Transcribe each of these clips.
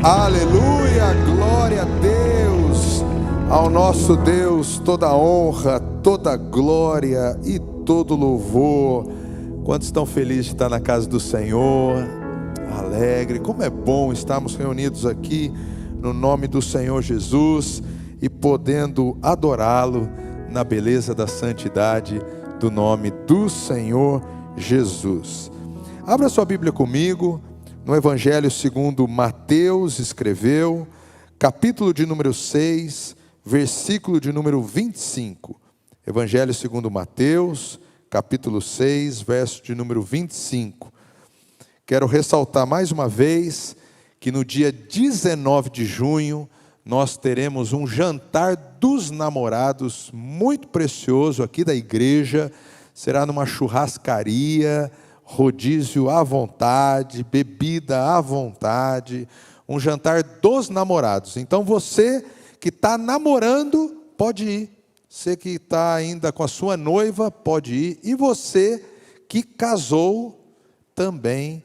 Aleluia, glória a Deus. Ao nosso Deus toda honra, toda glória e todo louvor. Quantos estão felizes de estar na casa do Senhor? Alegre, como é bom estarmos reunidos aqui no nome do Senhor Jesus e podendo adorá-lo na beleza da santidade do nome do Senhor Jesus. Abra sua Bíblia comigo no Evangelho segundo Mateus escreveu, capítulo de número 6, versículo de número 25. Evangelho segundo Mateus, capítulo 6, verso de número 25. Quero ressaltar mais uma vez que no dia 19 de junho nós teremos um jantar dos namorados muito precioso aqui da igreja. Será numa churrascaria, rodízio à vontade, bebida à vontade, um jantar dos namorados. Então você que está namorando pode ir, você que está ainda com a sua noiva pode ir, e você que casou também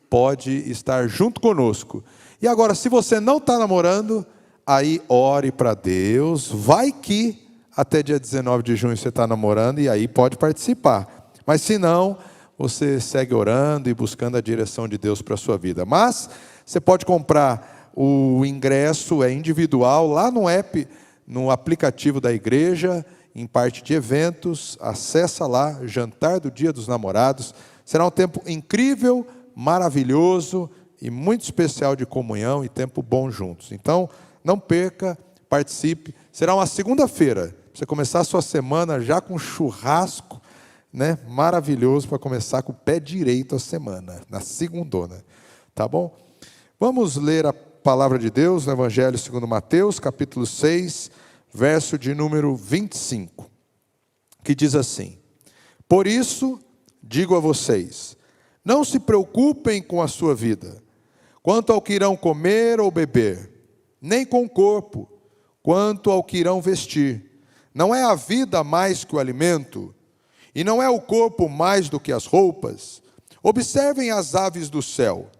pode estar junto conosco. E agora, se você não está namorando, aí ore para Deus, vai que até dia 19 de junho você está namorando e aí pode participar. Mas se não, você segue orando e buscando a direção de Deus para a sua vida. Mas você pode comprar o ingresso, é individual, lá no app, no aplicativo da igreja, em parte de eventos. Acessa lá, Jantar do Dia dos Namorados. Será um tempo incrível, maravilhoso e muito especial de comunhão e tempo bom juntos. Então, não perca, participe. Será uma segunda-feira, para você começar a sua semana já com churrasco, né? Maravilhoso, para começar com o pé direito a semana, na segundona, tá bom? Vamos ler a palavra de Deus no Evangelho segundo Mateus, capítulo 6, verso de número 25, que diz assim: Por isso, digo a vocês, não se preocupem com a sua vida, quanto ao que irão comer ou beber, nem com o corpo, quanto ao que irão vestir. Não é a vida mais que o alimento? E não é o corpo mais do que as roupas? Observem as aves do céu,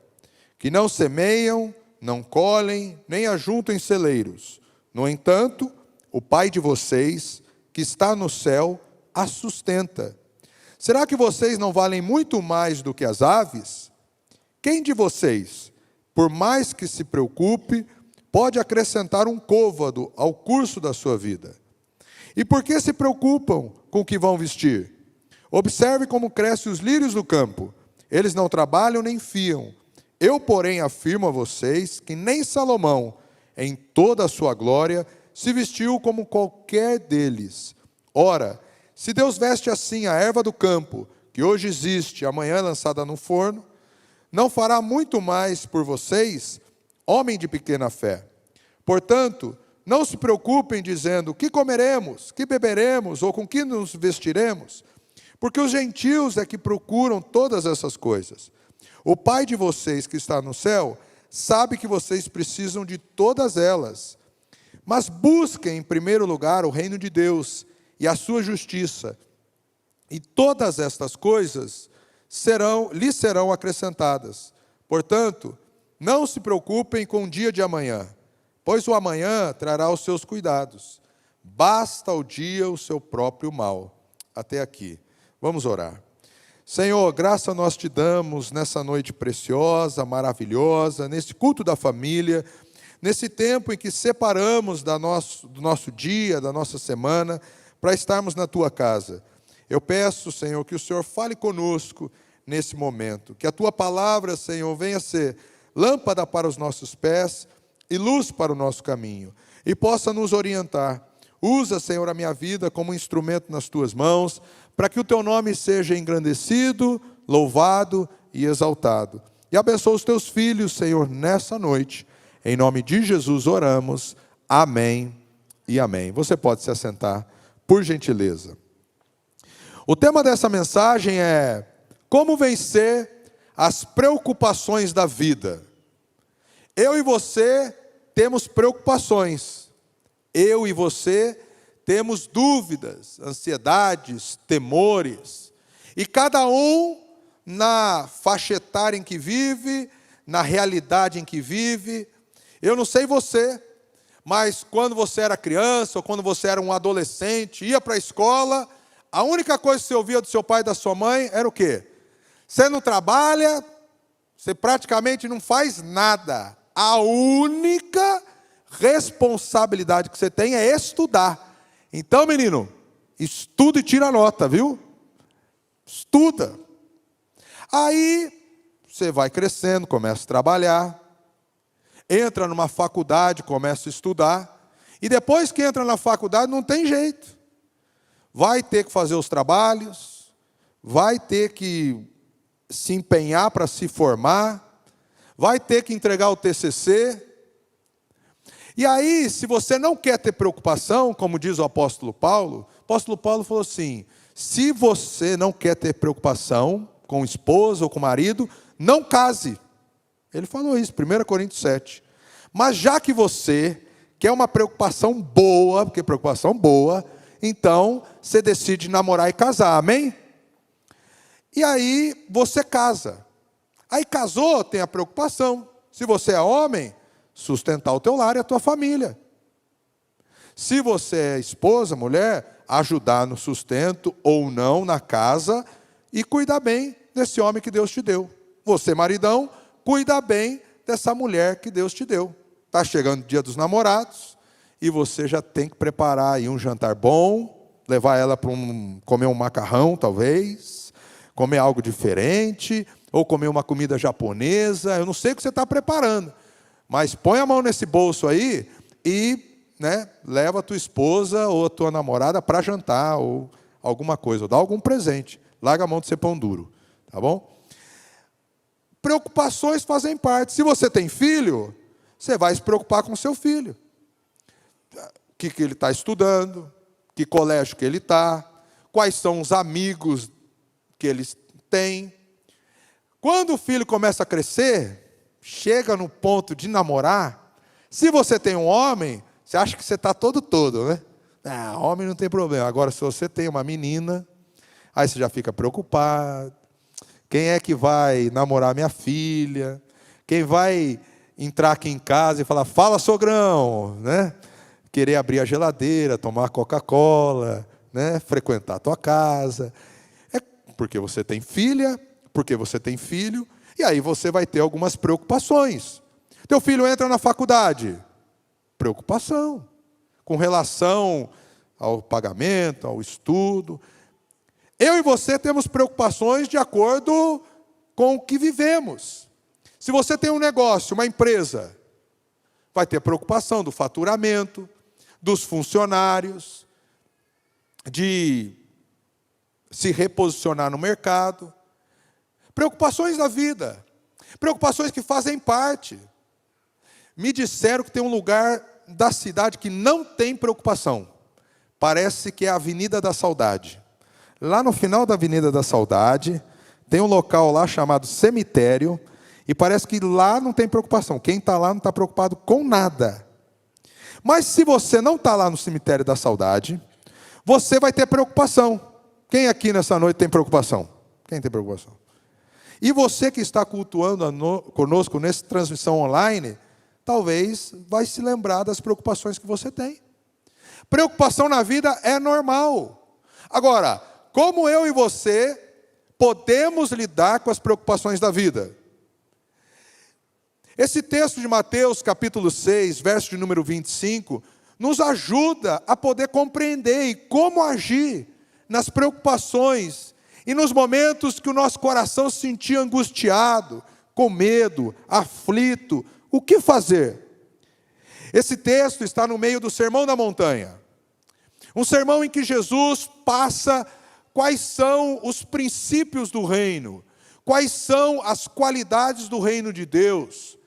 que não semeiam, não colhem, nem ajuntam em celeiros. No entanto, o Pai de vocês, que está no céu, as sustenta. Será que vocês não valem muito mais do que as aves? Quem de vocês, por mais que se preocupe, pode acrescentar um côvado ao curso da sua vida? E por que se preocupam com o que vão vestir? Observe como crescem os lírios do campo. Eles não trabalham nem fiam. Eu, porém, afirmo a vocês que nem Salomão, em toda a sua glória, se vestiu como qualquer deles. Ora, se Deus veste assim a erva do campo, que hoje existe e amanhã é lançada no forno, não fará muito mais por vocês, homem de pequena fé? Portanto, não se preocupem dizendo: que comeremos, que beberemos ou com que nos vestiremos? Porque os gentios é que procuram todas essas coisas. O Pai de vocês que está no céu sabe que vocês precisam de todas elas. Mas busquem em primeiro lugar o reino de Deus e a sua justiça, e todas estas coisas lhes serão acrescentadas. Portanto, não se preocupem com o dia de amanhã, pois o amanhã trará os seus cuidados. Basta ao dia o seu próprio mal. Até aqui. Vamos orar. Senhor, graça nós te damos nessa noite preciosa, maravilhosa, nesse culto da família, nesse tempo em que separamos do nosso dia, da nossa semana, para estarmos na tua casa. Eu peço, Senhor, que o Senhor fale conosco nesse momento, que a tua palavra, Senhor, venha ser lâmpada para os nossos pés e luz para o nosso caminho, e possa nos orientar. Usa, Senhor, a minha vida como instrumento nas tuas mãos, para que o teu nome seja engrandecido, louvado e exaltado. E abençoa os teus filhos, Senhor, nessa noite. Em nome de Jesus oramos. Amém e amém. Você pode se assentar, por gentileza. O tema dessa mensagem é: como vencer as preocupações da vida. Eu e você temos preocupações. Eu e você temos dúvidas, ansiedades, temores. E cada um, na faixa etária em que vive, na realidade em que vive, Eu não sei você, mas quando você era criança, ou quando você era um adolescente, ia para a escola, a única coisa que você ouvia do seu pai e da sua mãe era o quê? Você não trabalha, você praticamente não faz nada. A única responsabilidade que você tem é estudar. Então, menino, estuda e tira nota, viu? Estuda. Aí, você vai crescendo, começa a trabalhar, entra numa faculdade, começa a estudar, e depois que entra na faculdade, não tem jeito. Vai ter que fazer os trabalhos, vai ter que se empenhar para se formar, vai ter que entregar o TCC. E aí, se você não quer ter preocupação, como diz o apóstolo Paulo falou assim: se você não quer ter preocupação com esposa ou com marido, não case. Ele falou isso, 1 Coríntios 7. Mas já que você quer uma preocupação boa, porque preocupação boa, então você decide namorar e casar, amém? E aí você casa. Aí casou, tem a preocupação. Se você é homem, sustentar o teu lar e a tua família. Se você é esposa, mulher, ajudar no sustento ou não na casa e cuidar bem desse homem que Deus te deu. Você, maridão, cuida bem dessa mulher que Deus te deu. Está chegando o dia dos namorados e você já tem que preparar aí um jantar bom, levar ela para comer um macarrão, talvez, comer algo diferente, ou comer uma comida japonesa. Eu não sei o que você está preparando, mas põe a mão nesse bolso aí e, leva a tua esposa ou a tua namorada para jantar, ou alguma coisa, ou dá algum presente. Larga a mão de ser pão duro, tá bom? Preocupações fazem parte. Se você tem filho, você vai se preocupar com seu filho. O que ele está estudando, que colégio que ele está, quais são os amigos que eles têm. Quando o filho começa a crescer, chega no ponto de namorar, se você tem um homem, você acha que você está todo, né? Ah, homem não tem problema. Agora, se você tem uma menina, aí você já fica preocupado. Quem é que vai namorar minha filha? Quem vai entrar aqui em casa e falar, fala sogrão, né? Querer abrir a geladeira, tomar Coca-Cola, né? Frequentar a tua casa. É porque você tem filha, porque você tem filho, e aí você vai ter algumas preocupações. Teu filho entra na faculdade, preocupação, com relação ao pagamento, ao estudo. Eu e você temos preocupações de acordo com o que vivemos. Se você tem um negócio, uma empresa, vai ter preocupação do faturamento, dos funcionários, de se reposicionar no mercado. Preocupações da vida, preocupações que fazem parte. Me disseram que tem um lugar da cidade que não tem preocupação. Parece que é a Avenida da Saudade. Lá no final da Avenida da Saudade, tem um local lá chamado cemitério, e parece que lá não tem preocupação. Quem está lá não está preocupado com nada. Mas se você não está lá no cemitério da Saudade, você vai ter preocupação. Quem aqui nessa noite tem preocupação? Quem tem preocupação? E você que está cultuando conosco nessa transmissão online, talvez vai se lembrar das preocupações que você tem. Preocupação na vida é normal. Agora, como eu e você podemos lidar com as preocupações da vida? Esse texto de Mateus, capítulo 6, verso de número 25, nos ajuda a poder compreender e como agir nas preocupações e nos momentos que o nosso coração se sentia angustiado, com medo, aflito. O que fazer? Esse texto está no meio do Sermão da Montanha. Um sermão em que Jesus passa quais são os princípios do reino, quais são as qualidades do reino de Deus.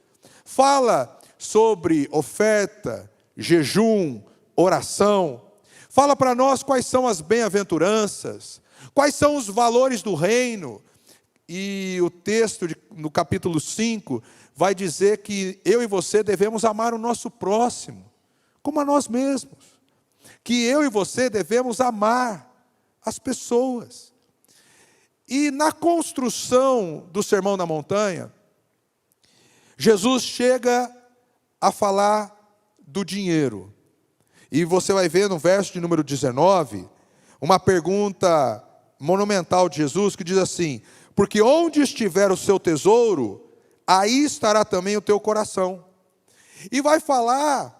Fala sobre oferta, jejum, oração. Fala para nós quais são as bem-aventuranças, quais são os valores do reino. E o texto no capítulo 5 vai dizer que eu e você devemos amar o nosso próximo, como a nós mesmos. Que eu e você devemos amar as pessoas. E na construção do Sermão da Montanha, Jesus chega a falar do dinheiro. E você vai ver no verso de número 19, uma pergunta monumental de Jesus, que diz assim: porque onde estiver o seu tesouro, aí estará também o teu coração. E vai falar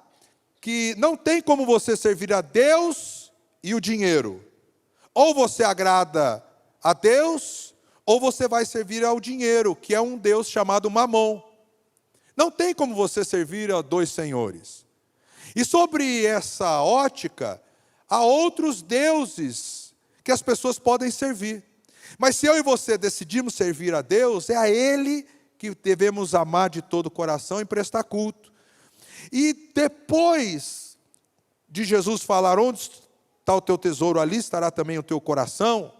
que não tem como você servir a Deus e o dinheiro. Ou você agrada a Deus, ou você vai servir ao dinheiro, que é um Deus chamado Mamon. Não tem como você servir a dois senhores. E sobre essa ótica, há outros deuses que as pessoas podem servir. Mas se eu e você decidimos servir a Deus, é a Ele que devemos amar de todo o coração e prestar culto. E depois de Jesus falar: onde está o teu tesouro, ali estará também o teu coração,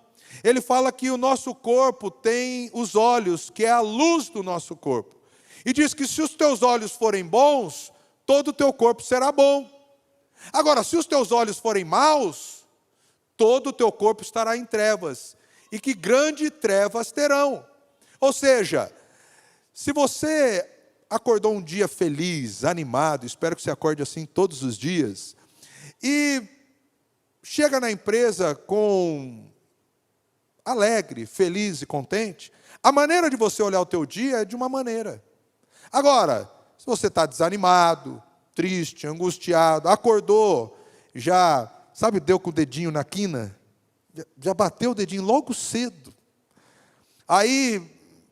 ele fala que o nosso corpo tem os olhos, que é a luz do nosso corpo. E diz que se os teus olhos forem bons, todo o teu corpo será bom. Agora, se os teus olhos forem maus, todo o teu corpo estará em trevas. E que grandes trevas terão. Ou seja, se você acordou um dia feliz, animado, espero que você acorde assim todos os dias, e chega na empresa alegre, feliz e contente, a maneira de você olhar o teu dia é de uma maneira. Agora, se você está desanimado, triste, angustiado, acordou, já, sabe, deu com o dedinho na quina, já bateu o dedinho logo cedo, aí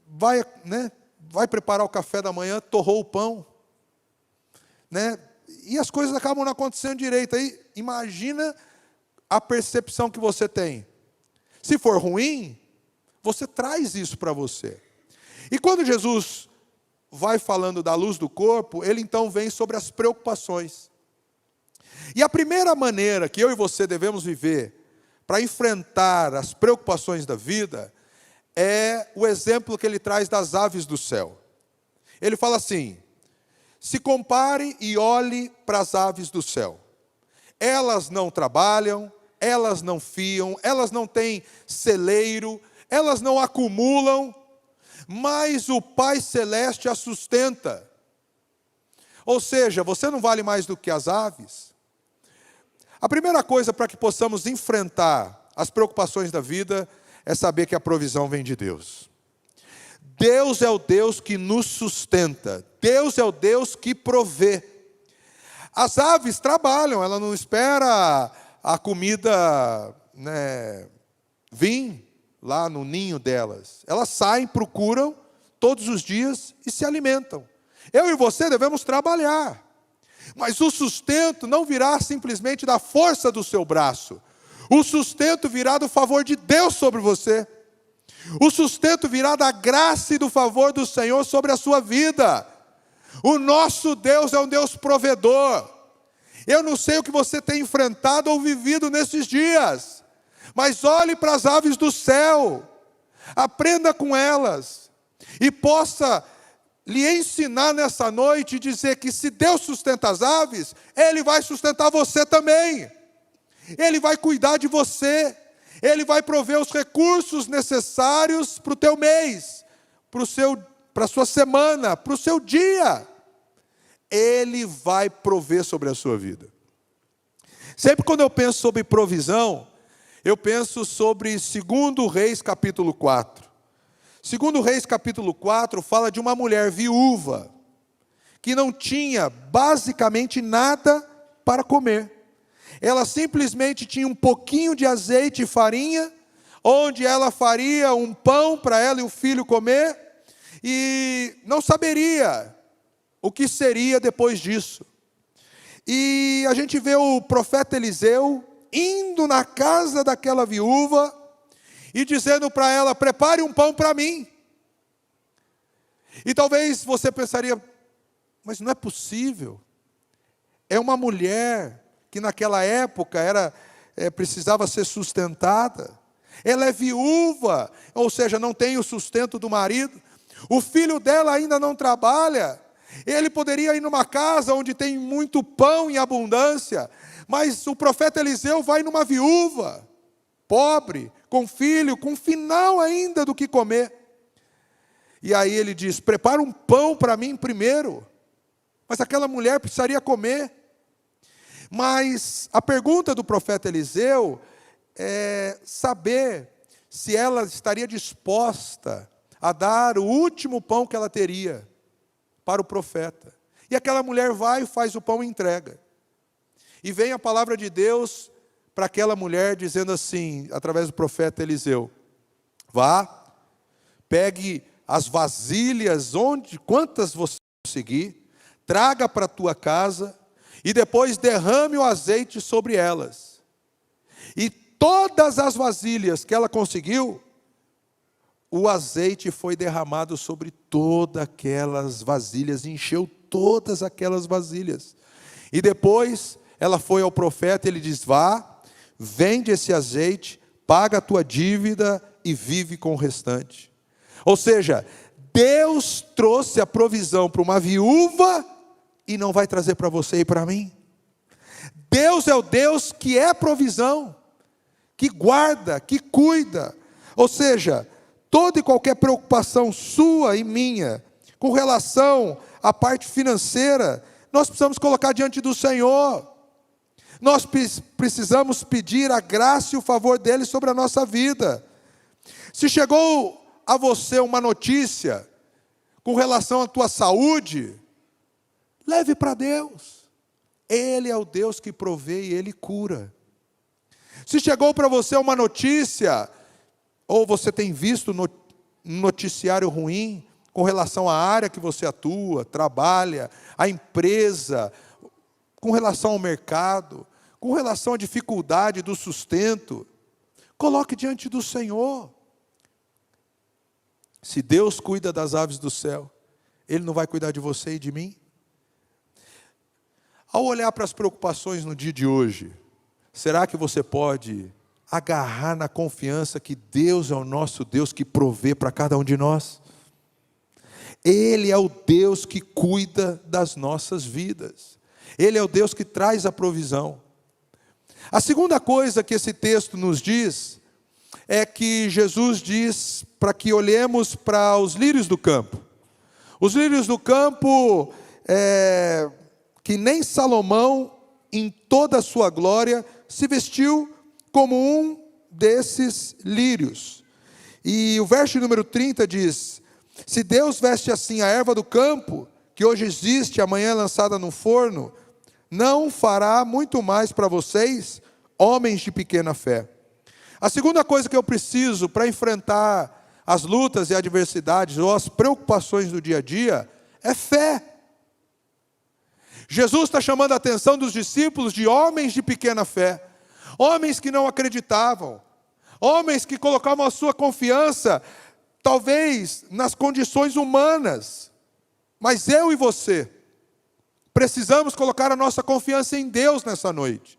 vai preparar o café da manhã, torrou o pão, e as coisas acabam não acontecendo direito. Aí imagina a percepção que você tem. Se for ruim, você traz isso para você. E quando Jesus vai falando da luz do corpo, ele então vem sobre as preocupações. E a primeira maneira que eu e você devemos viver para enfrentar as preocupações da vida é o exemplo que ele traz das aves do céu. Ele fala assim: se compare e olhe para as aves do céu. Elas não trabalham, elas não fiam, elas não têm celeiro, elas não acumulam, mas o Pai Celeste as sustenta. Ou seja, você não vale mais do que as aves. A primeira coisa para que possamos enfrentar as preocupações da vida é saber que a provisão vem de Deus. Deus é o Deus que nos sustenta. Deus é o Deus que provê. As aves trabalham, ela não espera a comida vir lá no ninho delas. Elas saem, procuram todos os dias e se alimentam. Eu e você devemos trabalhar. Mas o sustento não virá simplesmente da força do seu braço. O sustento virá do favor de Deus sobre você. O sustento virá da graça e do favor do Senhor sobre a sua vida. O nosso Deus é um Deus provedor. Eu não sei o que você tem enfrentado ou vivido nesses dias, mas olhe para as aves do céu, aprenda com elas, e possa lhe ensinar nessa noite e dizer que se Deus sustenta as aves, Ele vai sustentar você também. Ele vai cuidar de você. Ele vai prover os recursos necessários para o teu mês, para a sua semana, para o seu dia. Ele vai prover sobre a sua vida. Sempre quando eu penso sobre provisão, eu penso sobre 2 Reis capítulo 4. 2 Reis capítulo 4 fala de uma mulher viúva, que não tinha basicamente nada para comer. Ela simplesmente tinha um pouquinho de azeite e farinha, onde ela faria um pão para ela e o filho comer, e não saberia o que seria depois disso. E a gente vê o profeta Eliseu indo na casa daquela viúva e dizendo para ela: prepare um pão para mim. E talvez você pensaria: mas não é possível. É uma mulher que naquela época precisava ser sustentada. Ela é viúva, ou seja, não tem o sustento do marido. O filho dela ainda não trabalha. Ele poderia ir numa casa onde tem muito pão em abundância, mas o profeta Eliseu vai numa viúva, pobre, com filho, com final ainda do que comer. E aí ele diz: prepara um pão para mim primeiro. mas aquela mulher precisaria comer. Mas a pergunta do profeta Eliseu é saber se ela estaria disposta a dar o último pão que ela teria para o profeta. E aquela mulher vai, faz o pão e entrega. E vem a palavra de Deus para aquela mulher dizendo assim, através do profeta Eliseu: vá, pegue as vasilhas, quantas você conseguir, traga para a tua casa e depois derrame o azeite sobre elas. E todas as vasilhas que ela conseguiu, o azeite foi derramado sobre todas aquelas vasilhas, encheu todas aquelas vasilhas. E depois ela foi ao profeta e ele diz: vá, vende esse azeite, paga a tua dívida e vive com o restante. Ou seja, Deus trouxe a provisão para uma viúva e não vai trazer para você e para mim. Deus é o Deus que é provisão, que guarda, que cuida. Ou seja, toda e qualquer preocupação sua e minha com relação à parte financeira, nós precisamos colocar diante do Senhor. Nós precisamos pedir a graça e o favor dele sobre a nossa vida. Se chegou a você uma notícia com relação à tua saúde, leve para Deus. Ele é o Deus que provê e Ele cura. Se chegou para você uma notícia, ou você tem visto um noticiário ruim com relação à área que você atua, trabalha, à empresa, com relação ao mercado, com relação à dificuldade do sustento, coloque diante do Senhor. Se Deus cuida das aves do céu, Ele não vai cuidar de você e de mim? Ao olhar para as preocupações no dia de hoje, será que você pode agarrar na confiança que Deus é o nosso Deus que provê para cada um de nós? Ele é o Deus que cuida das nossas vidas. Ele é o Deus que traz a provisão. A segunda coisa que esse texto nos diz é que Jesus diz para que olhemos para os lírios do campo. Os lírios do campo, que nem Salomão, em toda a sua glória, se vestiu como um desses lírios. E o verso número 30 diz: se Deus veste assim a erva do campo, que hoje existe, amanhã é lançada no forno, não fará muito mais para vocês, homens de pequena fé. A segunda coisa que eu preciso para enfrentar as lutas e adversidades ou as preocupações do dia a dia é fé. Jesus está chamando a atenção dos discípulos de homens de pequena fé, homens que não acreditavam, homens que colocavam a sua confiança talvez nas condições humanas. Mas eu e você precisamos colocar a nossa confiança em Deus nessa noite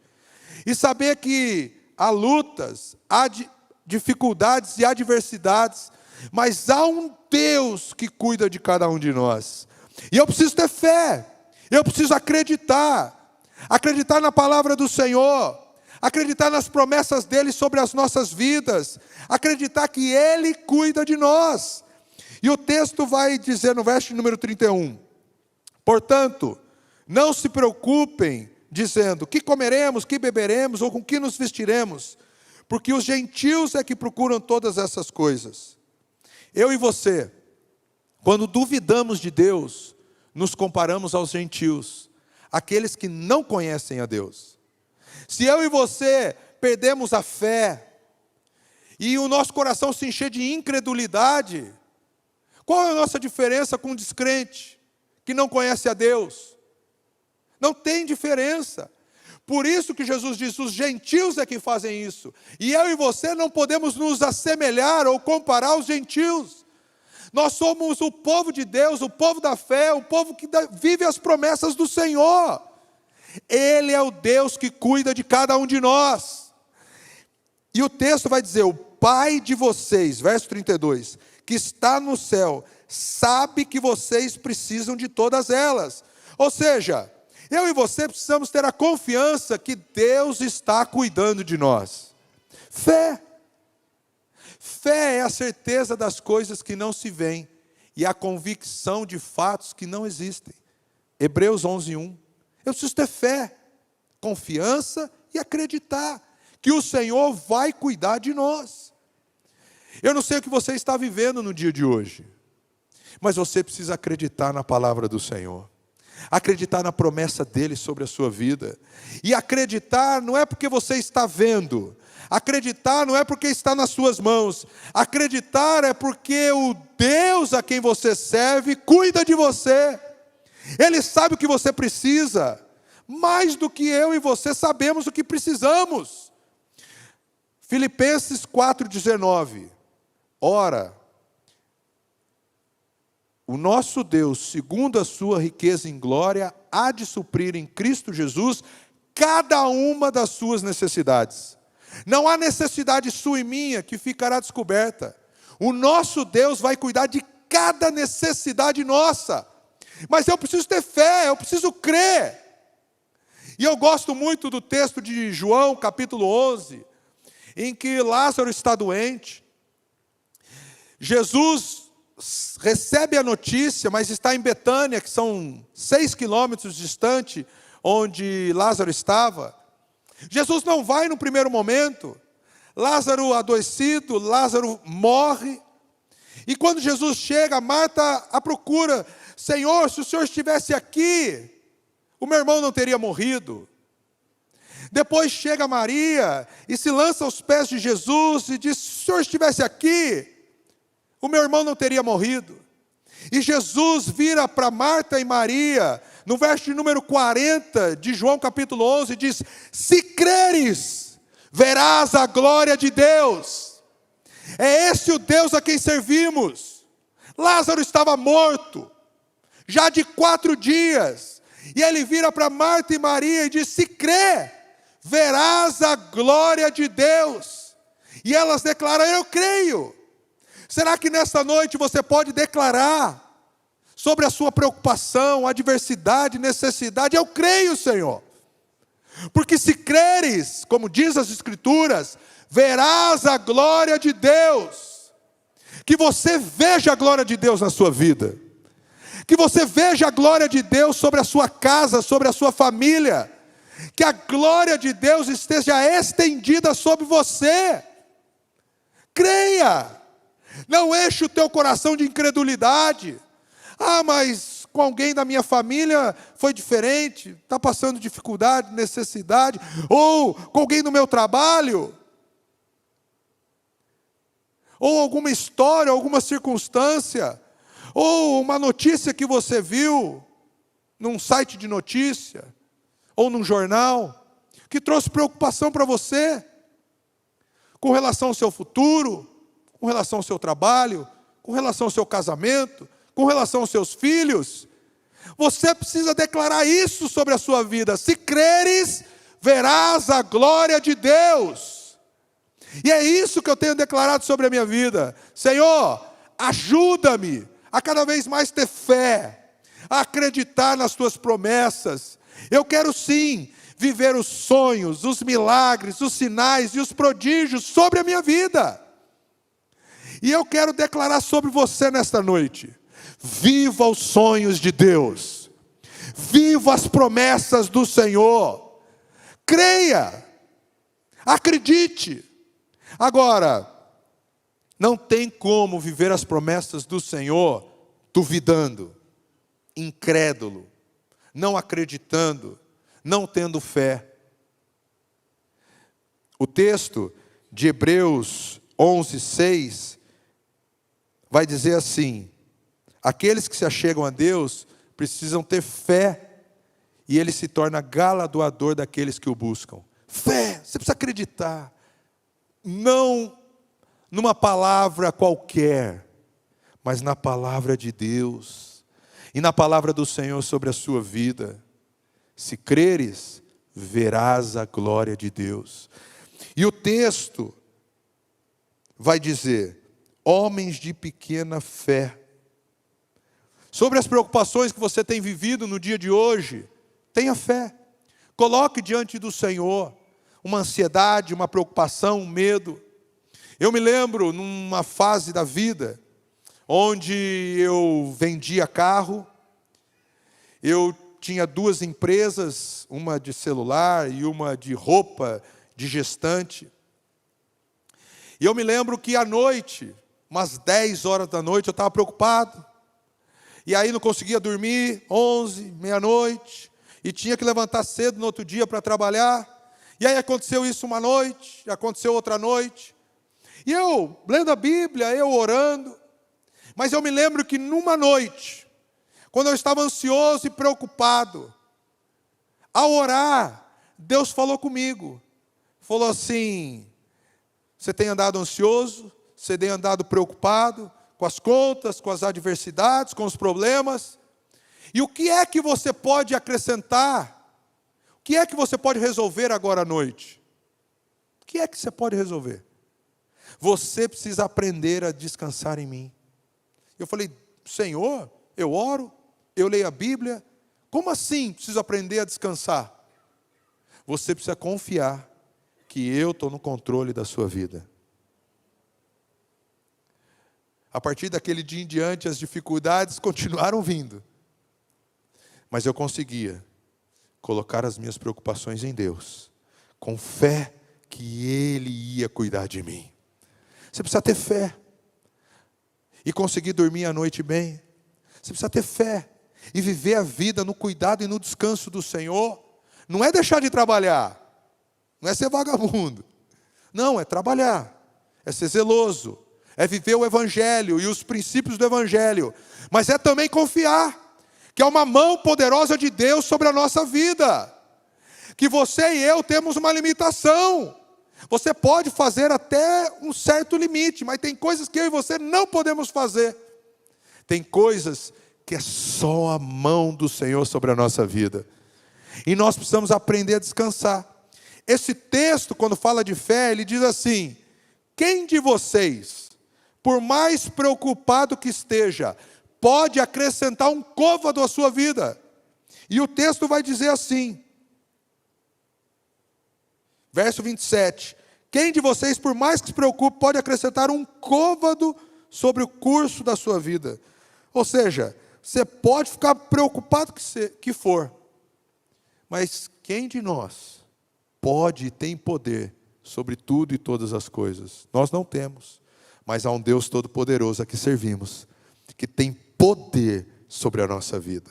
e saber que há lutas, há dificuldades e adversidades, mas há um Deus que cuida de cada um de nós. E eu preciso ter fé, eu preciso acreditar na palavra do Senhor, acreditar nas promessas dEle sobre as nossas vidas, acreditar que Ele cuida de nós. E o texto vai dizer no verso número 31, portanto, não se preocupem dizendo, que comeremos, que beberemos, ou com que nos vestiremos, porque os gentios é que procuram todas essas coisas. Eu e você, quando duvidamos de Deus, nos comparamos aos gentios, aqueles que não conhecem a Deus. Se eu e você perdemos a fé, e o nosso coração se encher de incredulidade, qual é a nossa diferença com um descrente, que não conhece a Deus? Não tem diferença. Por isso que Jesus diz, os gentios é que fazem isso. E eu e você não podemos nos assemelhar ou comparar aos gentios. Nós somos o povo de Deus, o povo da fé, o povo que vive as promessas do Senhor. Ele é o Deus que cuida de cada um de nós. E o texto vai dizer, o Pai de vocês, verso 32, que está no céu, sabe que vocês precisam de todas elas. Ou seja, eu e você precisamos ter a confiança que Deus está cuidando de nós. Fé. Fé é a certeza das coisas que não se veem e a convicção de fatos que não existem. Hebreus 11:1. Eu preciso ter fé, confiança e acreditar que o Senhor vai cuidar de nós. Eu não sei o que você está vivendo no dia de hoje, mas você precisa acreditar na palavra do Senhor, acreditar na promessa dele sobre a sua vida. E acreditar não é porque você está vendo, acreditar não é porque está nas suas mãos, acreditar é porque o Deus a quem você serve cuida de você. Ele sabe o que você precisa, mais do que eu e você sabemos o que precisamos. Filipenses 4,19. Ora, o nosso Deus, segundo a sua riqueza em glória, há de suprir em Cristo Jesus cada uma das suas necessidades. Não há necessidade sua e minha que ficará descoberta. O nosso Deus vai cuidar de cada necessidade nossa. Mas eu preciso ter fé, eu preciso crer. E eu gosto muito do texto de João, capítulo 11, em que Lázaro está doente. Jesus recebe a notícia, mas está em Betânia, que são 6 quilômetros distante onde Lázaro estava. Jesus não vai no primeiro momento. Lázaro adoecido, Lázaro morre. E quando Jesus chega, Marta a procura. Senhor, se o Senhor estivesse aqui, o meu irmão não teria morrido. Depois chega Maria e se lança aos pés de Jesus e diz, se o Senhor estivesse aqui, o meu irmão não teria morrido. E Jesus vira para Marta e Maria, no verso de número 40 de João capítulo 11, diz, se creres, verás a glória de Deus. É esse o Deus a quem servimos. Lázaro estava morto, já de 4 dias, e ele vira para Marta e Maria e diz, se crê, verás a glória de Deus. E elas declaram, eu creio. Será que nesta noite você pode declarar sobre a sua preocupação, adversidade, necessidade? Eu creio, Senhor. Porque se creres, como diz as Escrituras, verás a glória de Deus. Que você veja a glória de Deus na sua vida. Que você veja a glória de Deus sobre a sua casa, sobre a sua família. Que a glória de Deus esteja estendida sobre você. Creia. Não enche o teu coração de incredulidade. Ah, mas com alguém da minha família foi diferente, está passando dificuldade, necessidade. Ou com alguém do meu trabalho. Ou alguma história, alguma circunstância. Ou uma notícia que você viu num site de notícia. Ou num jornal. Que trouxe preocupação para você. Com relação ao seu futuro. Com relação ao seu trabalho, com relação ao seu casamento, com relação aos seus filhos. Você precisa declarar isso sobre a sua vida. Se creres, verás a glória de Deus. E é isso que eu tenho declarado sobre a minha vida. Senhor, ajuda-me a cada vez mais ter fé, a acreditar nas tuas promessas. Eu quero sim viver os sonhos, os milagres, os sinais e os prodígios sobre a minha vida. E eu quero declarar sobre você nesta noite, viva os sonhos de Deus, viva as promessas do Senhor, creia, acredite. Agora, não tem como viver as promessas do Senhor duvidando, incrédulo, não acreditando, não tendo fé. O texto de Hebreus 11:6 vai dizer assim, aqueles que se achegam a Deus precisam ter fé, e Ele se torna galardoador daqueles que o buscam. Fé, você precisa acreditar, não numa palavra qualquer, mas na palavra de Deus, e na palavra do Senhor sobre a sua vida. Se creres, verás a glória de Deus. E o texto vai dizer, homens de pequena fé. Sobre as preocupações que você tem vivido no dia de hoje, tenha fé. Coloque diante do Senhor uma ansiedade, uma preocupação, um medo. Eu me lembro numa fase da vida, onde eu vendia carro, eu tinha 2 empresas, uma de celular e uma de roupa de gestante. E eu me lembro que à noite, umas 10 horas da noite, eu estava preocupado. E aí não conseguia dormir, 11, meia-noite. E tinha que levantar cedo no outro dia para trabalhar. E aí aconteceu isso uma noite, aconteceu outra noite. E eu, lendo a Bíblia, eu orando. Mas eu me lembro que numa noite, quando eu estava ansioso e preocupado, ao orar, Deus falou comigo. Falou assim: você tem andado ansioso, você tem andado preocupado com as contas, com as adversidades, com os problemas. E o que é que você pode acrescentar? O que é que você pode resolver agora à noite? O que é que você pode resolver? Você precisa aprender a descansar em mim. Eu falei: Senhor, eu oro, eu leio a Bíblia, como assim preciso aprender a descansar? Você precisa confiar que eu estou no controle da sua vida. A partir daquele dia em diante, as dificuldades continuaram vindo. Mas eu conseguia colocar as minhas preocupações em Deus, com fé que Ele ia cuidar de mim. Você precisa ter fé. E conseguir dormir à noite bem. Você precisa ter fé. E viver a vida no cuidado e no descanso do Senhor. Não é deixar de trabalhar. Não é ser vagabundo. Não, é trabalhar. É ser zeloso. É viver o Evangelho e os princípios do Evangelho. Mas é também confiar que há uma mão poderosa de Deus sobre a nossa vida. Que você e eu temos uma limitação. Você pode fazer até um certo limite, mas tem coisas que eu e você não podemos fazer. Tem coisas que é só a mão do Senhor sobre a nossa vida. E nós precisamos aprender a descansar. Esse texto, quando fala de fé, ele diz assim: quem de vocês, por mais preocupado que esteja, pode acrescentar um côvado à sua vida? E o texto vai dizer assim, verso 27, quem de vocês, por mais que se preocupe, pode acrescentar um côvado sobre o curso da sua vida? Ou seja, você pode ficar preocupado que for, mas quem de nós pode e tem poder sobre tudo e todas as coisas? Nós não temos, mas há um Deus Todo-Poderoso a que servimos, que tem poder sobre a nossa vida.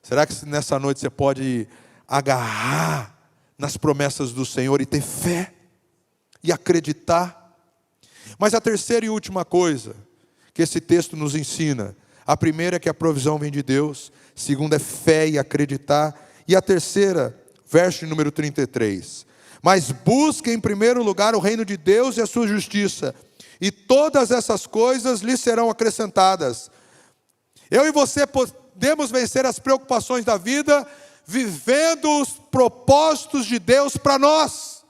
Será que nessa noite você pode agarrar nas promessas do Senhor e ter fé e acreditar? Mas a terceira e última coisa que esse texto nos ensina, a primeira é que a provisão vem de Deus, a segunda é fé e acreditar, e a terceira, verso número 33, mas busque em primeiro lugar o reino de Deus e a sua justiça, e todas essas coisas lhe serão acrescentadas. Eu e você podemos vencer as preocupações da vida vivendo os propósitos de Deus para nós,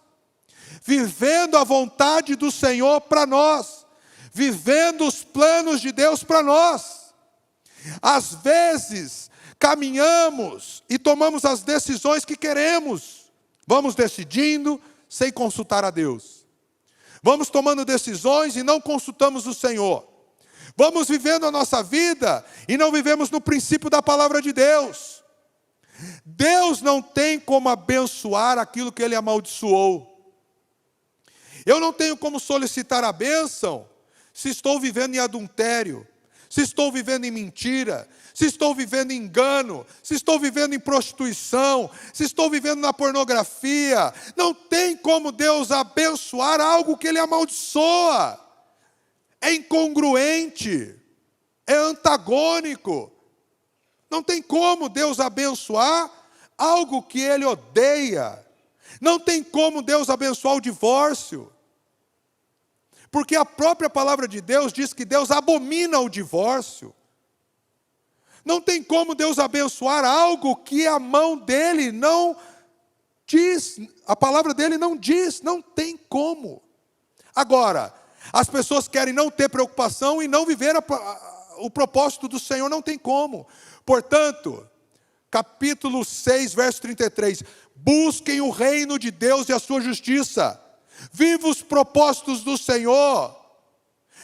vivendo a vontade do Senhor para nós, vivendo os planos de Deus para nós. Às vezes caminhamos e tomamos as decisões que queremos, vamos decidindo sem consultar a Deus, vamos tomando decisões e não consultamos o Senhor, vamos vivendo a nossa vida e não vivemos no princípio da palavra de Deus. Deus não tem como abençoar aquilo que Ele amaldiçoou. Eu não tenho como solicitar a bênção se estou vivendo em adultério, se estou vivendo em mentira, se estou vivendo em engano, se estou vivendo em prostituição, se estou vivendo na pornografia. Não tem como Deus abençoar algo que Ele amaldiçoa. É incongruente, é antagônico. Não tem como Deus abençoar algo que Ele odeia. Não tem como Deus abençoar o divórcio. Porque a própria palavra de Deus diz que Deus abomina o divórcio. Não tem como Deus abençoar algo que a mão dEle não diz, a palavra dEle não diz, não tem como. Agora, as pessoas querem não ter preocupação e não viver o propósito do Senhor, não tem como. Portanto, capítulo 6, verso 33, busquem o reino de Deus e a sua justiça, viva os propósitos do Senhor,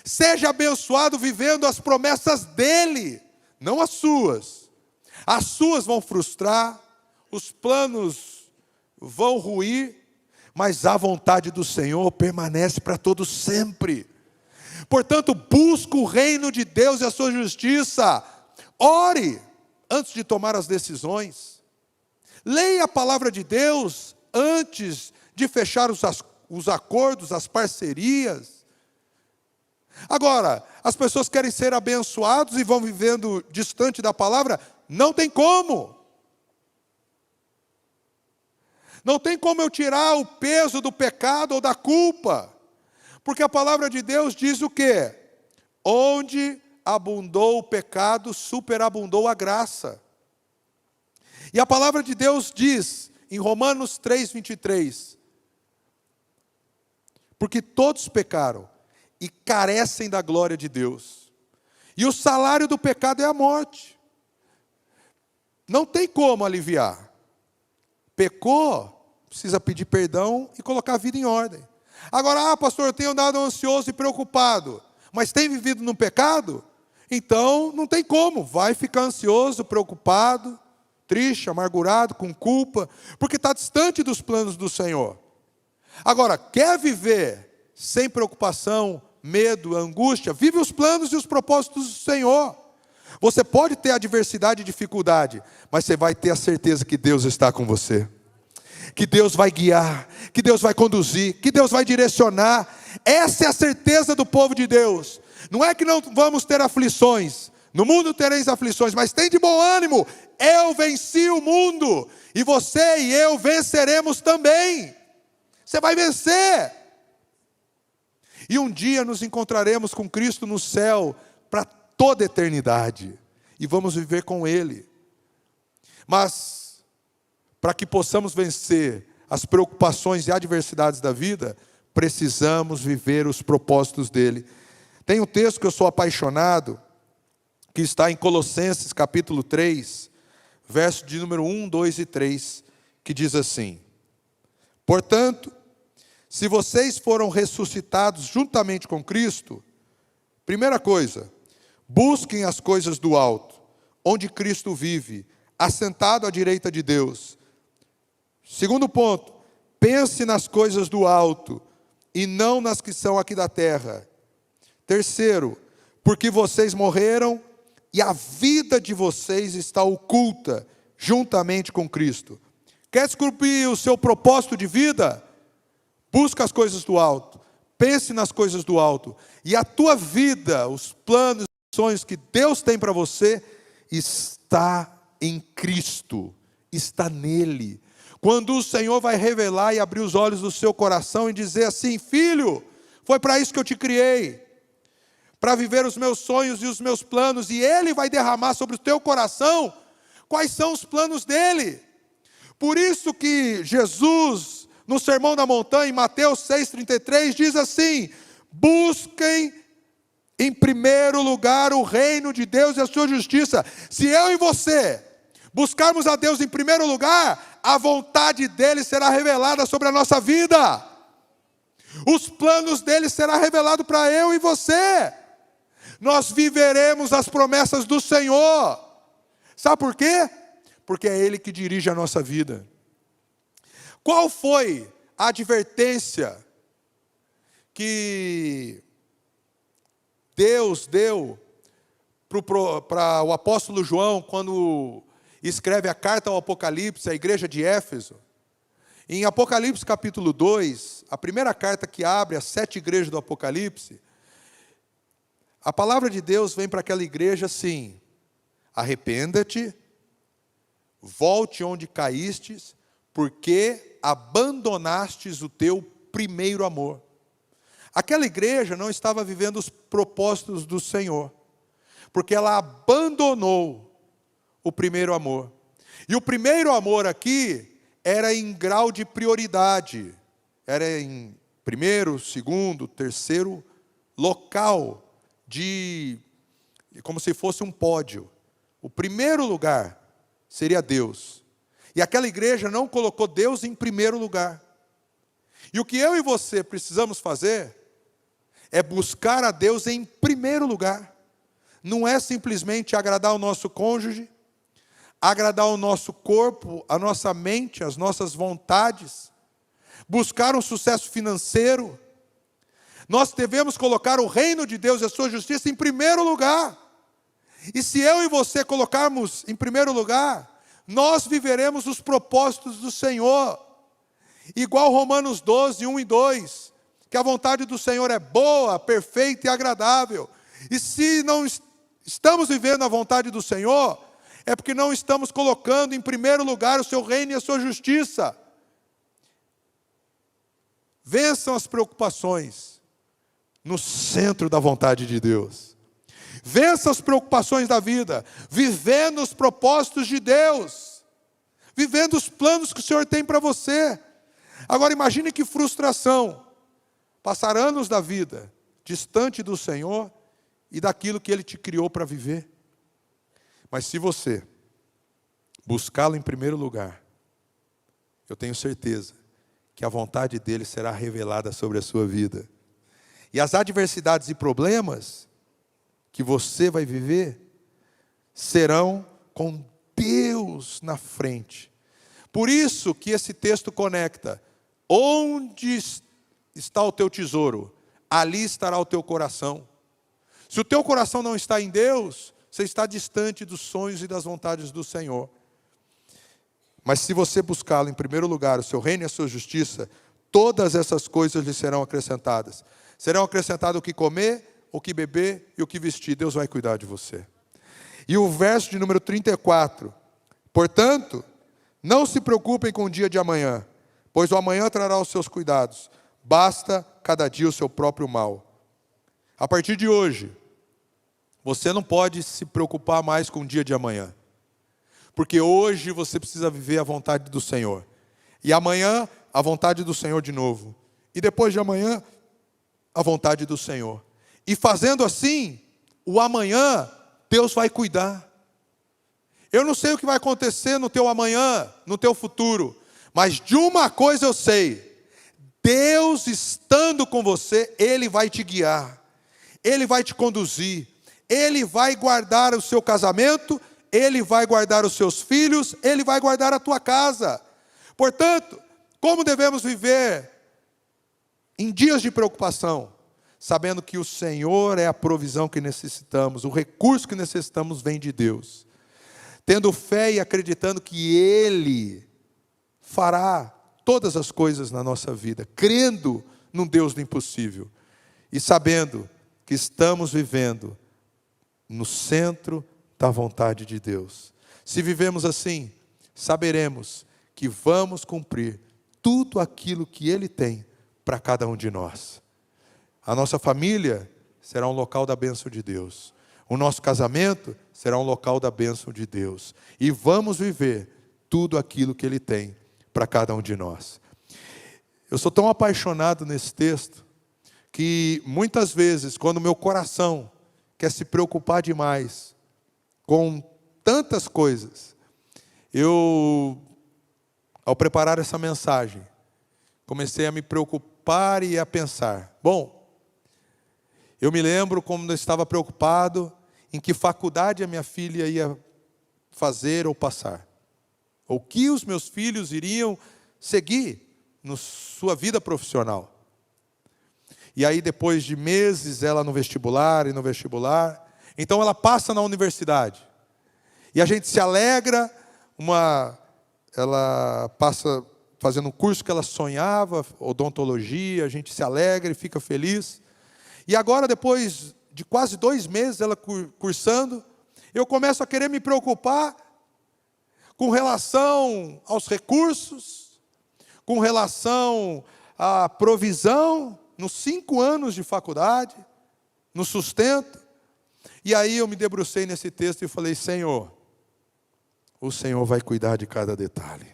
seja abençoado vivendo as promessas dEle, não as suas. As suas vão frustrar, os planos vão ruir, mas a vontade do Senhor permanece para todos sempre. Portanto, busque o reino de Deus e a sua justiça. Ore antes de tomar as decisões. Leia a palavra de Deus antes de fechar os acordos, as parcerias. Agora, as pessoas querem ser abençoados e vão vivendo distante da palavra. Não tem como. Não tem como eu tirar o peso do pecado ou da culpa. Porque a palavra de Deus diz o quê? Onde abundou o pecado, superabundou a graça. E a palavra de Deus diz, em Romanos 3:23, porque todos pecaram e carecem da glória de Deus. E o salário do pecado é a morte. Não tem como aliviar. Pecou, precisa pedir perdão e colocar a vida em ordem. Agora, pastor, eu tenho andado ansioso e preocupado, mas tem vivido no pecado? Então, não tem como, vai ficar ansioso, preocupado, triste, amargurado, com culpa, porque está distante dos planos do Senhor. Agora, quer viver sem preocupação, medo, angústia? Vive os planos e os propósitos do Senhor. Você pode ter adversidade e dificuldade, mas você vai ter a certeza que Deus está com você. Que Deus vai guiar, que Deus vai conduzir, que Deus vai direcionar. Essa é a certeza do povo de Deus. Não é que não vamos ter aflições. No mundo tereis aflições, mas tem de bom ânimo. Eu venci o mundo, e você e eu venceremos também. Você vai vencer. E um dia nos encontraremos com Cristo no céu, para toda a eternidade. E vamos viver com Ele. Mas, para que possamos vencer as preocupações e adversidades da vida, precisamos viver os propósitos dEle. Tem um texto que eu sou apaixonado, que está em Colossenses capítulo 3, verso de número 1, 2 e 3, que diz assim: portanto, se vocês foram ressuscitados juntamente com Cristo, primeira coisa, busquem as coisas do alto, onde Cristo vive, assentado à direita de Deus. Segundo ponto, pense nas coisas do alto, e não nas que são aqui da terra. Terceiro, porque vocês morreram, e a vida de vocês está oculta, juntamente com Cristo. Quer descobrir o seu propósito de vida? Busca as coisas do alto, pense nas coisas do alto, e a tua vida, os planos, os sonhos que Deus tem para você, está em Cristo, está nele. Quando o Senhor vai revelar e abrir os olhos do seu coração e dizer assim: filho, foi para isso que eu te criei, para viver os meus sonhos e os meus planos, e Ele vai derramar sobre o teu coração quais são os planos dEle. Por isso que Jesus, no Sermão da Montanha, em Mateus 6,33, diz assim: busquem em primeiro lugar o reino de Deus e a sua justiça. Se eu e você buscarmos a Deus em primeiro lugar, a vontade dEle será revelada sobre a nossa vida. Os planos dEle serão revelados para eu e você. Nós viveremos as promessas do Senhor. Sabe por quê? Porque é Ele que dirige a nossa vida. Qual foi a advertência que Deus deu para o apóstolo João, quando escreve a carta ao Apocalipse, à igreja de Éfeso? Em Apocalipse capítulo 2, a primeira carta que abre as 7 igrejas do Apocalipse, a palavra de Deus vem para aquela igreja assim: arrependa-te, volte onde caístes, porque abandonastes o teu primeiro amor. Aquela igreja não estava vivendo os propósitos do Senhor, porque ela abandonou o primeiro amor. E o primeiro amor aqui era em grau de prioridade, era em primeiro, segundo, terceiro local, como se fosse um pódio. O primeiro lugar seria Deus. E aquela igreja não colocou Deus em primeiro lugar. E o que eu e você precisamos fazer é buscar a Deus em primeiro lugar. Não é simplesmente agradar o nosso cônjuge, agradar o nosso corpo, a nossa mente, as nossas vontades, buscar um sucesso financeiro. Nós devemos colocar o reino de Deus e a sua justiça em primeiro lugar. E se eu e você colocarmos em primeiro lugar, nós viveremos os propósitos do Senhor. Igual Romanos 12, 1 e 2, que a vontade do Senhor é boa, perfeita e agradável. E se não estamos vivendo a vontade do Senhor, é porque não estamos colocando em primeiro lugar o seu reino e a sua justiça. Vençam as preocupações no centro da vontade de Deus. Vença as preocupações da vida, vivendo os propósitos de Deus, vivendo os planos que o Senhor tem para você. Agora imagine que frustração, passar anos da vida, distante do Senhor e daquilo que Ele te criou para viver. Mas se você buscá-lo em primeiro lugar, eu tenho certeza que a vontade dEle será revelada sobre a sua vida. E as adversidades e problemas que você vai viver serão com Deus na frente. Por isso que esse texto conecta: onde está o teu tesouro, ali estará o teu coração. Se o teu coração não está em Deus, você está distante dos sonhos e das vontades do Senhor. Mas se você buscá-lo em primeiro lugar, o seu reino e a sua justiça, todas essas coisas lhe serão acrescentadas. Serão acrescentado o que comer, o que beber e o que vestir. Deus vai cuidar de você. E o verso de número 34. Portanto, não se preocupem com o dia de amanhã, pois o amanhã trará os seus cuidados. Basta cada dia o seu próprio mal. A partir de hoje, você não pode se preocupar mais com o dia de amanhã. Porque hoje você precisa viver a vontade do Senhor. E amanhã, a vontade do Senhor de novo. E depois de amanhã, a vontade do Senhor. E fazendo assim, o amanhã, Deus vai cuidar. Eu não sei o que vai acontecer no teu amanhã, no teu futuro. Mas de uma coisa eu sei. Deus estando com você, Ele vai te guiar. Ele vai te conduzir. Ele vai guardar o seu casamento. Ele vai guardar os seus filhos. Ele vai guardar a tua casa. Portanto, como devemos viver em dias de preocupação? Sabendo que o Senhor é a provisão que necessitamos, o recurso que necessitamos vem de Deus. Tendo fé e acreditando que Ele fará todas as coisas na nossa vida, crendo num Deus do impossível. E sabendo que estamos vivendo no centro da vontade de Deus. Se vivemos assim, saberemos que vamos cumprir tudo aquilo que Ele tem para cada um de nós. A nossa família será um local da bênção de Deus. O nosso casamento será um local da bênção de Deus. E vamos viver tudo aquilo que Ele tem para cada um de nós. Eu sou tão apaixonado nesse texto, que muitas vezes, quando o meu coração quer se preocupar demais com tantas coisas, ao preparar essa mensagem, comecei a me preocupar e a pensar, bom, eu me lembro como eu estava preocupado em que faculdade a minha filha ia fazer ou passar. Ou que os meus filhos iriam seguir na sua vida profissional. E aí depois de meses ela no vestibular e no vestibular, então ela passa na universidade. E a gente se alegra, ela passa fazendo um curso que ela sonhava, odontologia, a gente se alegra e fica feliz. E agora, depois de quase 2 meses ela cursando, eu começo a querer me preocupar com relação aos recursos, com relação à provisão, nos 5 anos de faculdade, no sustento. E aí eu me debrucei nesse texto e falei, Senhor, o Senhor vai cuidar de cada detalhe.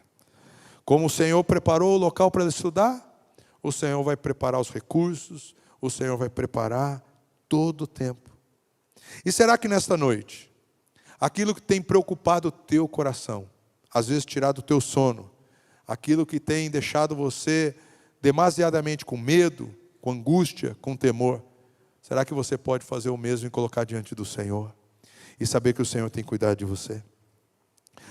Como o Senhor preparou o local para estudar, o Senhor vai preparar os recursos, o Senhor vai preparar todo o tempo. E será que nesta noite, aquilo que tem preocupado o teu coração, às vezes tirado o teu sono, aquilo que tem deixado você demasiadamente com medo, com angústia, com temor, será que você pode fazer o mesmo e colocar diante do Senhor? E saber que o Senhor tem cuidado de você?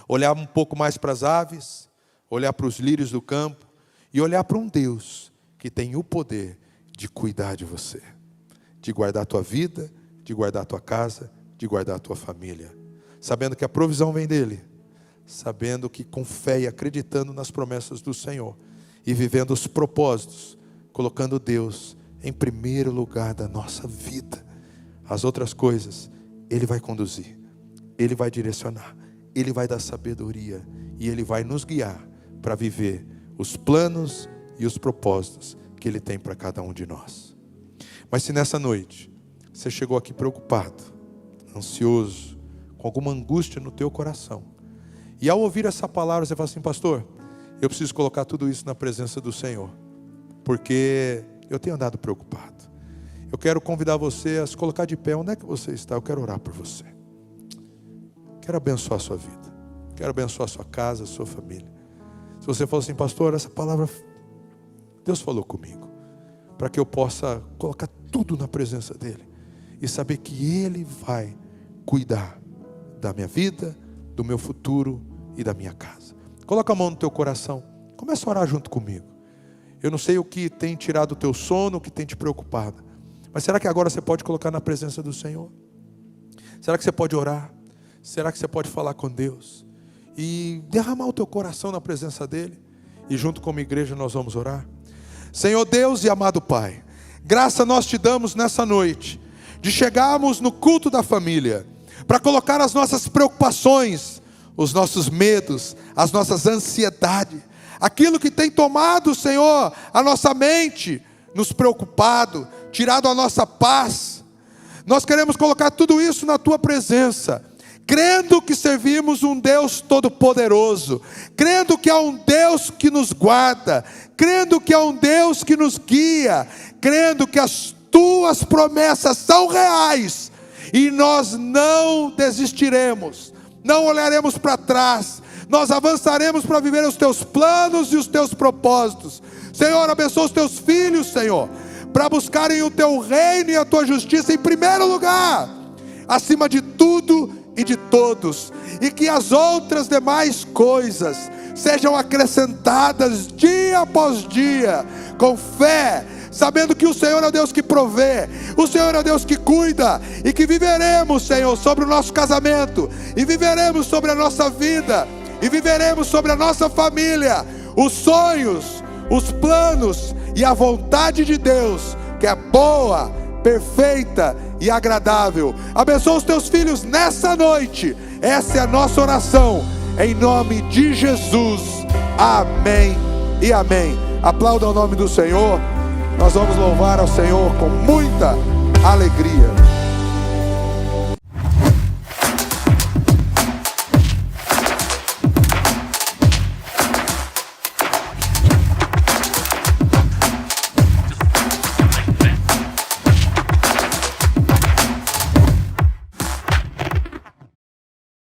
olhar um pouco mais para as aves, olhar para os lírios do campo e olhar para um Deus que tem o poder de cuidar de você, de guardar a tua vida, de guardar a tua casa, de guardar a tua família, sabendo que a provisão vem dele, sabendo que com fé e acreditando nas promessas do Senhor e vivendo os propósitos, colocando Deus em primeiro lugar da nossa vida. As outras coisas Ele vai conduzir, Ele vai direcionar, Ele vai dar sabedoria e Ele vai nos guiar para viver os planos e os propósitos que Ele tem para cada um de nós. Mas se nessa noite você chegou aqui preocupado, ansioso, com alguma angústia no teu coração, e ao ouvir essa palavra você fala assim: pastor, eu preciso colocar tudo isso na presença do Senhor, porque eu tenho andado preocupado. Eu quero convidar você a se colocar de pé. Onde é que você está? Eu quero orar por você. Quero abençoar a sua vida. Quero abençoar a sua casa, a sua família. Se você falar assim: pastor, essa palavra Deus falou comigo, para que eu possa colocar tudo na presença dEle e saber que Ele vai cuidar da minha vida, do meu futuro e da minha casa. Coloca a mão no teu coração. Começa a orar junto comigo. Eu não sei o que tem tirado o teu sono, o que tem te preocupado, mas será que agora você pode colocar na presença do Senhor? Será que você pode orar? Será que você pode falar com Deus e derramar o teu coração na presença dEle? E junto com a igreja nós vamos orar. Senhor Deus e amado Pai, graça nós te damos nessa noite de chegarmos no culto da família para colocar as nossas preocupações, os nossos medos, as nossas ansiedades, aquilo que tem tomado, Senhor, a nossa mente, nos preocupado, tirado a nossa paz. Nós queremos colocar tudo isso na Tua presença, crendo que servimos um Deus todo-poderoso, crendo que há um Deus que nos guarda, crendo que há um Deus que nos guia, crendo que as Tuas promessas são reais, e nós não desistiremos, não olharemos para trás, nós avançaremos para viver os Teus planos e os Teus propósitos. Senhor, abençoa os Teus filhos, Senhor, para buscarem o Teu reino e a Tua justiça em primeiro lugar, acima de tudo e de todos, e que as outras demais coisas sejam acrescentadas dia após dia, com fé, sabendo que o Senhor é o Deus que provê, o Senhor é o Deus que cuida, e que viveremos, Senhor, sobre o nosso casamento, e viveremos sobre a nossa vida, e viveremos sobre a nossa família, os sonhos, os planos e a vontade de Deus, que é boa, perfeita e agradável. Abençoa os Teus filhos nessa noite. Essa é a nossa oração, em nome de Jesus. Amém e amém. Aplauda o nome do Senhor. Nós vamos louvar ao Senhor com muita alegria.